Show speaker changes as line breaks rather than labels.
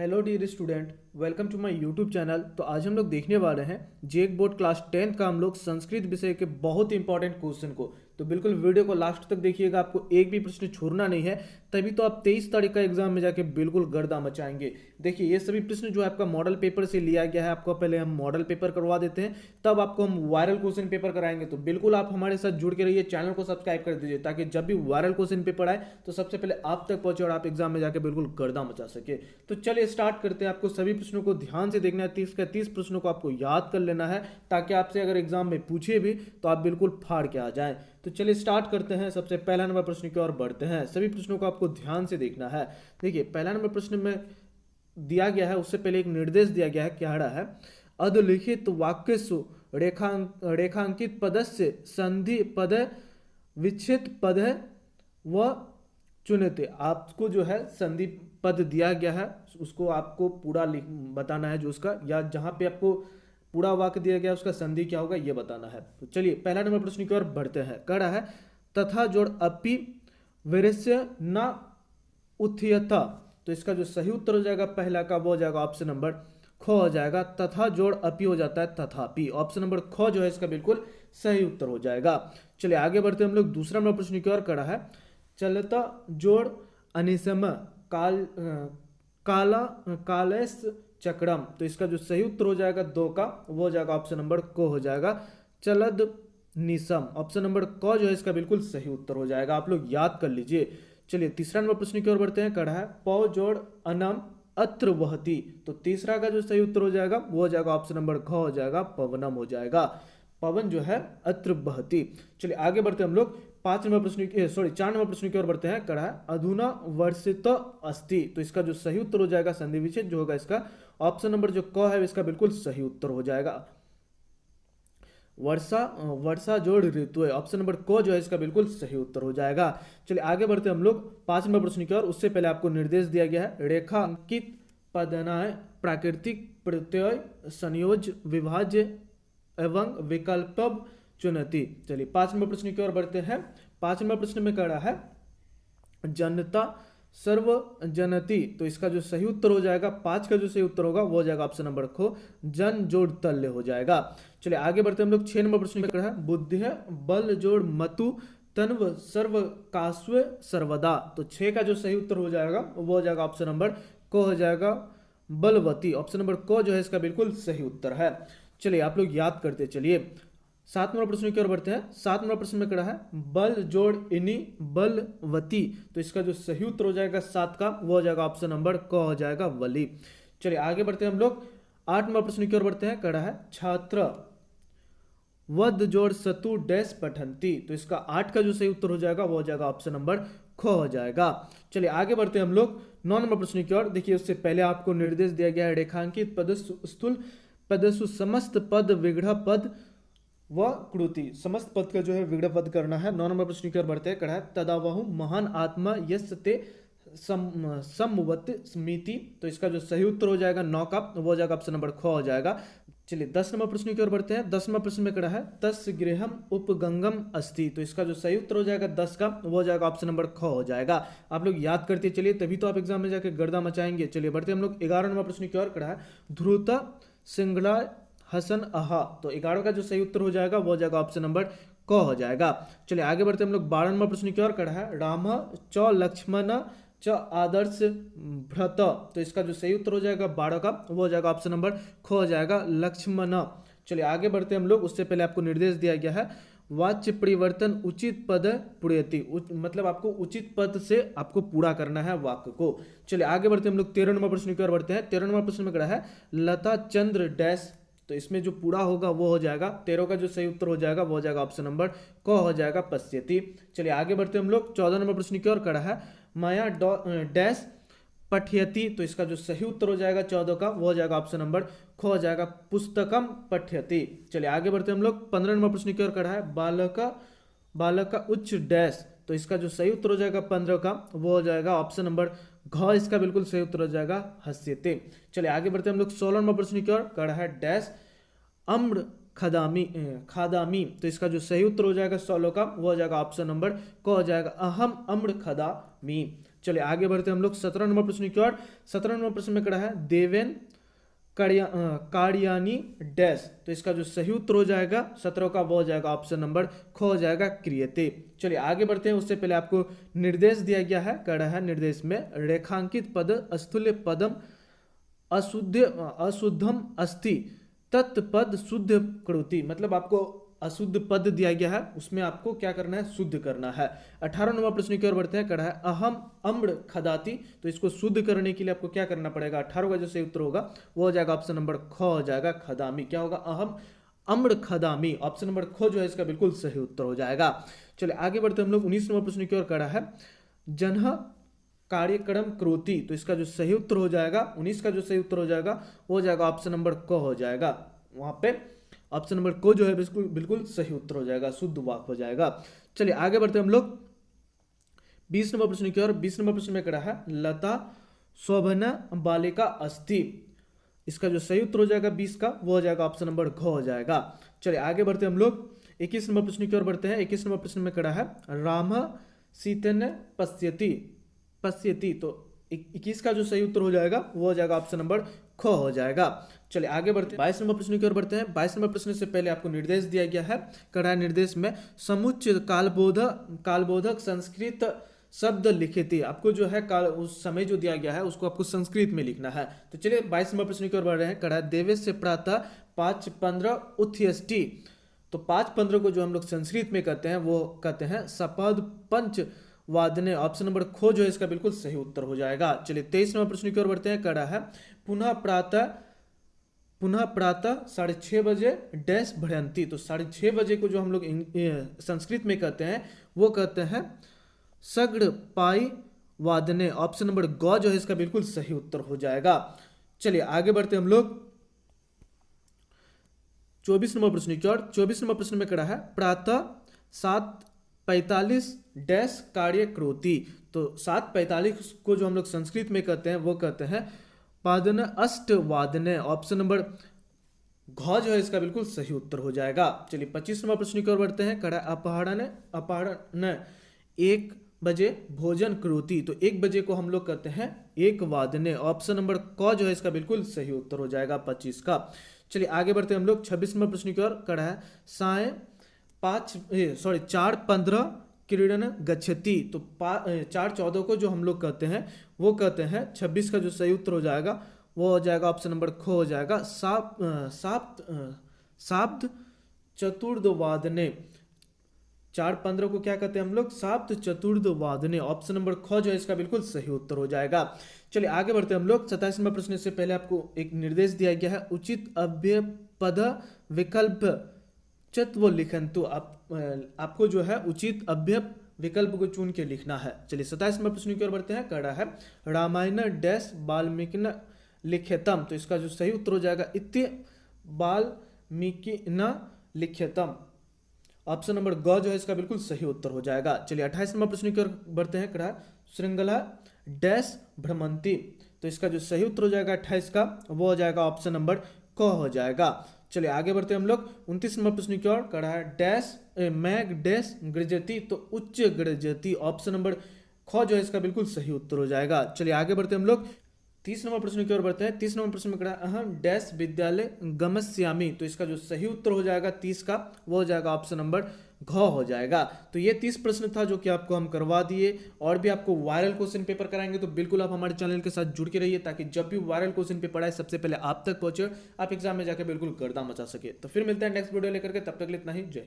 Hello dear student, welcome to my YouTube channel. तो आज हम लोग देखने वाले हैं जेक बोर्ड क्लास 10th का हम लोग संस्कृत विषय के बहुत ही इंपॉर्टेंट क्वेश्चन को। तो बिल्कुल वीडियो को लास्ट तक देखिएगा, आपको एक भी प्रश्न छोड़ना नहीं है, तभी तो आप 23 तारीख का एग्जाम में जाके बिल्कुल गर्दा मचाएंगे। देखिए ये सभी प्रश्न जो है आपका मॉडल पेपर से लिया गया है। आपको पहले हम मॉडल पेपर करवा देते हैं, तब आपको हम वायरल क्वेश्चन पेपर कराएंगे। तो बिल्कुल आप हमारे साथ जुड़ के रहिए, चैनल को सब्सक्राइब कर दीजिए ताकि जब भी वायरल क्वेश्चन पेपर आए तो सबसे पहले आप तक पहुंचे और आप एग्जाम में जाके बिल्कुल गर्दा मचा सके। तो चलिए स्टार्ट करते हैं। आपको सभी प्रश्नों को ध्यान से देखना है, 30 का 30 प्रश्नों को आपको याद कर लेना है ताकि आपसे अगर एग्जाम में पूछे भी तो आप बिल्कुल फाड़ के आ जाएं। तो चलिए स्टार्ट करते हैं। सबसे पहला नंबर प्रश्न की ओर बढ़ते हैं। सभी प्रश्नों को आपको ध्यान से देखना है। देखिए पहला नंबर प्रश्न में दिया गया है, उससे पहले एक निर्देश दिया गया है। क्या है? अधलिखित वाक्यसु रेखांकित पदस्य संधि पद विच्छेद पद व चुनते। आपको जो है संधि पद दिया गया है, उसको आपको पूरा बताना है, जो उसका या जहां पे आपको पूरा वाक्य दिया गया उसका संधि क्या होगा ये बताना है। तो चलिए पहला नंबर प्रश्न की ओर बढ़ते हैं। कह रहा है तथा जोड़ अपि वीरस्य न उत्थियता। तो इसका जो सही उत्तर हो जाएगा पहला का वो हो जाएगा ऑप्शन नंबर ख हो जाएगा। तथा जोड़ अपि हो जाता है तथापि। ऑप्शन नंबर ख जो है इसका बिल्कुल सही उत्तर हो जाएगा। चलिए आगे बढ़ते हैं हम लोग दूसरा नंबर प्रश्न की ओर। करा है चलता जोड़ अनिसम काल काला कालेस चक्रम। तो इसका जो सही उत्तर हो जाएगा दो का वो हो जाएगा ऑप्शन नंबर को हो जाएगा चलद निसम। ऑप्शन नंबर क जो है इसका बिल्कुल सही उत्तर हो जाएगा, आप लोग याद कर लीजिए। चलिए तीसरा नंबर प्रश्न की ओर बढ़ते हैं। कड़ा है पौ जोड़ अनम अत्र वहती। तो तीसरा का जो सही उत्तर हो जाएगा वो हो जाएगा ऑप्शन नंबर ख हो जाएगा पवनम हो जाएगा। पवन जो है अत्र बहती। चलिए आगे बढ़ते हैं हम लोग चार नंबर प्रश्न की ओर बढ़ते हैं। कड़ा है अधुना वर्षित अस्ति। तो इसका जो सही उत्तर हो जाएगा संधि विच्छेद जो होगा इसका ऑप्शन नंबर जो क है इसका बिल्कुल सही उत्तर हो जाएगा। वर्षा जोड़ ऋतु है। ऑप्शन नंबर क जो है इसका बिल्कुल सही उत्तर हो जाएगा। चलिए आगे बढ़ते हैं हम लोग 5 नंबर प्रश्न की ओर। उससे पहले आपको निर्देश दिया गया है रेखांकित पदनाय प्राकृतिक प्रत्यय संयोज विभाज्य एवं विकल्प चुनती। चलिए 5 नंबर प्रश्न की ओर बढ़ते हैं। 5 नंबर प्रश्न में कह रहा है जनता सर्व जनती। तो इसका जो सही उत्तर हो जाएगा 5 का जो सही उत्तर होगा वो हो जाएगा ऑप्शन नंबर खो जन जोड़ तल्य हो जाएगा। चलिए आगे बढ़ते हैं हम लोग 6 नंबर प्रश्न में कह रहा है बुद्धि बल जोड़ मतु तन्व सर्व कास्व सर्वदा। तो 6 का जो सही उत्तर हो जाएगा वो हो जाएगा ऑप्शन नंबर को हो जाएगा बलवती। ऑप्शन नंबर को जो है इसका बिल्कुल सही उत्तर है। चलिए आप लोग याद करते चलिए 7 नंबर प्रश्न की ओर बढ़ते हैं। 7 नंबर प्रश्न में कहा है बल जोड़ इनी बलवती। तो इसका जो सही उत्तर हो जाएगा 7 का वो हो जाएगा ऑप्शन नंबर क हो जाएगा वली। चलिए आगे बढ़ते हैं हम लोग 8 नंबर प्रश्न की ओर बढ़ते हैं। कहा है छात्र वद जोड़ सतु डैश पठंती। तो इसका 8 का जो सही उत्तर हो जाएगा वो हो जाएगा ऑप्शन नंबर ख हो जाएगा। चलिए आगे बढ़ते हैं हम लोग 9 नंबर प्रश्न की ओर। देखिए उससे पहले आपको निर्देश दिया गया है रेखांकित पदसु स्थूल पदसु समस्त पद विग्रह पद व कृति। समस्त पद का जो है विग्रह पद करना है। 9 नंबर प्रश्न की ओर बढ़ते हैं। कहा है तदावहु महान आत्मा यस्ते समवत स्मृति। तो इसका जो सही उत्तर हो जाएगा 9 का वो हो जाएगा ऑप्शन नंबर ख हो जाएगा। चलिए 10 नंबर प्रश्न की ओर बढ़ते हैं। 10 नंबर प्रश्न में कहा है तस् गृहम उपगंगम अस्ति। तो इसका जो सही उत्तर हो जाएगा 10 का वो हो जाएगा ऑप्शन नंबर ख हो जाएगा। आप लोग याद करते चलिए, तभी तो आप एग्जाम में जाकर गर्दा मचाएंगे। चलिए बढ़ते हैं हम लोग 11 नंबर प्रश्न की ओर। कहा है ध्रुता सिंगला हसन अहा। तो 11 का जो सही उत्तर हो जाएगा वो हो जाएगा ऑप्शन नंबर क हो जाएगा। चलिए आगे बढ़ते हैं हम लोग 12 नंबर प्रश्न की ओर। कहा है राम च लक्ष्मण च आदर्श भ्रत। तो इसका जो सही उत्तर हो जाएगा 12 का वो हो जाएगा ऑप्शन नंबर ख हो जाएगा लक्ष्मण। चलिए आगे बढ़ते हैं हम लोग। उससे पहले आपको निर्देश दिया गया है वाच्य परिवर्तन उचित पद पुण्यति। मतलब आपको उचित पद से आपको पूरा करना है वाक्य को। चलिए आगे बढ़ते हैं हम लोग 13 नंबर प्रश्न की ओर बढ़ते हैं। 13 नंबर प्रश्न में कहा है लता चंद्र डैश। तो इसमें जो पूरा होगा वो हो जाएगा 13 का जो सही उत्तर हो जाएगा वो हो जाएगा ऑप्शन नंबर क हो जाएगा पश्यति। चलिए आगे बढ़ते हैं हम लोग 14 नंबर प्रश्न की ओर। कहा है माया डैश पठयति। तो इसका जो सही उत्तर हो जाएगा 14 का वो हो जाएगा ऑप्शन नंबर ख हो जाएगा पुस्तकम पठयति। चलिए आगे बढ़ते हैं हम लोग 15 नंबर प्रश्न की ओर। कहा है बालका उच्च डैश। तो इसका जो सही उत्तर हो जाएगा 15 का वो हो जाएगा ऑप्शन नंबर घ इसका बिल्कुल सही उत्तर हो जाएगा हस्यते। चलिए आगे बढ़ते हैं हम लोग 16 नंबर प्रश्न की ओर। कहा है डैश अम्र खादामी। तो इसका जो सही उत्तर हो जाएगा 16 का वो हो जाएगा ऑप्शन नंबर क हो जाएगा अहम अम्र खदामी। चलिए आगे बढ़ते हैं हम लोग 17 नंबर प्रश्न की ओर। 17 नंबर प्रश्न में कड़ा है देवेन कार्यानी डैश, तो इसका जो सही उत्तर हो जाएगा 17 का वो हो जाएगा ऑप्शन नंबर ख हो जाएगा क्रियते। चलिए आगे बढ़ते हैं, उससे पहले आपको निर्देश दिया गया है, कड़ा है निर्देश में रेखांकित पद स्थूल्य पदम अशुद्धम अस्ति तत्पद शुद्ध करोति, मतलब आपको अशुद्ध पद दिया गया है, उसमें आपको क्या करना है, शुद्ध करना है। 18 नंबर प्रश्न की ओर बढ़ते हैं, कड़ा है अहम अम्र खदाती, तो इसको शुद्ध करने के लिए आपको क्या करना पड़ेगा, 18 का जो सही उत्तर होगा वो हो जाएगा ऑप्शन नंबर ख हो जाएगा खदामी। क्या होगा, अहम अम्र खदामी, ऑप्शन नंबर ख जो है इसका बिल्कुल सही उत्तर हो जाएगा। चलिए आगे बढ़ते हैं हम लोग 19 नंबर प्रश्न की ओर, कड़ा है जन्ह कार्यक्रम क्रोति, तो इसका जो सही उत्तर हो जाएगा 19 का जो सही उत्तर हो जाएगा वो हो जाएगा ऑप्शन नंबर क हो जाएगा। वहां पे ऑप्शन नंबर को जो है बिल्कुल बिल्कुल सही उत्तर हो जाएगा, शुद्ध वाक्य हो जाएगा। चलिए आगे बढ़ते हैं हम लोग 20 नंबर प्रश्न की ओर। 20 नंबर प्रश्न में कड़ा है लता शोभना बालिका अस्ति, इसका जो सही उत्तर हो जाएगा 20 का वो हो जाएगा ऑप्शन नंबर घ हो जाएगा। चलिए आगे बढ़ते हैं हम लोग 21 नंबर प्रश्न की ओर बढ़ते हैं। 21 नंबर प्रश्न में कड़ा है राम सीतन पश्यति, तो 21 का जो सही उत्तर हो जाएगा वो हो जाएगा ऑप्शन नंबर ख हो जाएगा। चलिए आगे बढ़ते हैं 22 नंबर प्रश्न की ओर बढ़ते हैं। 22 नंबर प्रश्न से पहले आपको निर्देश दिया गया है, कड़ा निर्देश में समुच्चय कालबोधक संस्कृत शब्द लिखे थे, आपको जो है काल उस समय जो दिया गया है उसको आपको संस्कृत में लिखना है। तो चलिए 22 नंबर प्रश्न की ओर बढ़ रहे हैं, कड़ा देवेश से प्रातः 5:15 उत्थ्यष्टि, तो 5:15 को जो हम लोग संस्कृत में कहते हैं वो कहते हैं सपद पंच वादने, ऑप्शन नंबर खो जो है इसका बिल्कुल सही उत्तर हो जाएगा। चलिए 23 नंबर प्रश्न की ओर बढ़ते हैं, कड़ा है पुनः प्रातः 6:30 बजे डैश भ्रयंती, तो 6:30 बजे को जो हम लोग संस्कृत में कहते हैं वो कहते हैं सगड़ पाई वादने, ऑप्शन नंबर ग जो है इसका बिल्कुल सही उत्तर हो जाएगा। चलिए आगे बढ़ते हैं हम लोग 24 नंबर प्रश्न की ओर। 24 नंबर प्रश्न में कड़ा है प्रातः 7:45 डैश कार्य क्रोति, तो 7:45 को जो हम लोग संस्कृत में कहते हैं वो कहते हैं पादन अष्ट वादने, ऑप्शन नंबर घ जो है इसका बिल्कुल सही उत्तर हो जाएगा। चलिए 25 नंबर प्रश्न की ओर बढ़ते हैं, कड़ा अपहरण 1 बजे भोजन क्रोति, तो 1 बजे को हम लोग कहते हैं 1 वादने, ऑप्शन नंबर क जो है इसका बिल्कुल सही उत्तर हो जाएगा 25 का। चलिए आगे बढ़ते हैं हम लोग 26 नंबर प्रश्न की ओर, कड़ा है 4:15 क्रीडन गच्छति, तो 4:14 को जो हम लोग कहते हैं वो कहते हैं 26 का जो सही उत्तर हो जाएगा वो हो जाएगा ऑप्शन नंबर ख हो जाएगा साप्त चतुर्दवादने, 4:15 को क्या कहते हैं हम लोग, साप्त चतुर्दवादने, ऑप्शन नंबर ख जो है इसका बिल्कुल सही उत्तर हो जाएगा। चलिए आगे बढ़ते हैं हम लोग 27 नंबर प्रश्न से पहले आपको एक निर्देश दिया गया है, उचित अव्यय पद विकल्प चत्व लिखन, तो आपको जो है उचित अव्यय विकल्प को चुन के लिखना है। चलिए 27 नंबर प्रश्न की ओर बढ़ते हैं, कड़ा है रामायण डैश वाल्मीकि लिख्यतम, तो इसका जो सही उत्तर हो जाएगा इत्य वाल्मीकि लिख्यतम, ऑप्शन नंबर ग जो है इसका बिल्कुल सही उत्तर हो जाएगा। चलिए 28 नंबर प्रश्न की ओर बढ़ते हैं, कड़ा श्रृंखला डैश भ्रमंती, तो इसका जो सही उत्तर हो जाएगा 28 का वो हो जाएगा ऑप्शन नंबर क हो जाएगा। चलिए आगे बढ़ते हैं हम लोग 29 नंबर प्रश्न की ओर, कड़ा है डैश मैग डैश गृजति, तो उच्च गृजति, ऑप्शन नंबर ख जो है इसका बिल्कुल सही उत्तर हो जाएगा। चलिए आगे बढ़ते हैं हम लोग 30 नंबर प्रश्न की ओर बढ़ते हैं। 30 नंबर प्रश्न में कड़ा अहम डैश विद्यालय गमस्यामी, तो इसका जो सही उत्तर हो जाएगा 30 का वो हो जाएगा ऑप्शन नंबर घ हो जाएगा। तो ये 30 प्रश्न था जो कि आपको हम करवा दिए, और भी आपको वायरल क्वेश्चन पेपर कराएंगे, तो बिल्कुल आप हमारे चैनल के साथ जुड़ के रहिए ताकि जब भी वायरल क्वेश्चन पेपर आए सबसे पहले आप तक पहुंचे, आप एग्जाम में जाकर बिल्कुल गर्दा मचा सके। तो फिर मिलते हैं नेक्स्ट वीडियो लेकर के, तब तक के लिए इतना ही, जय।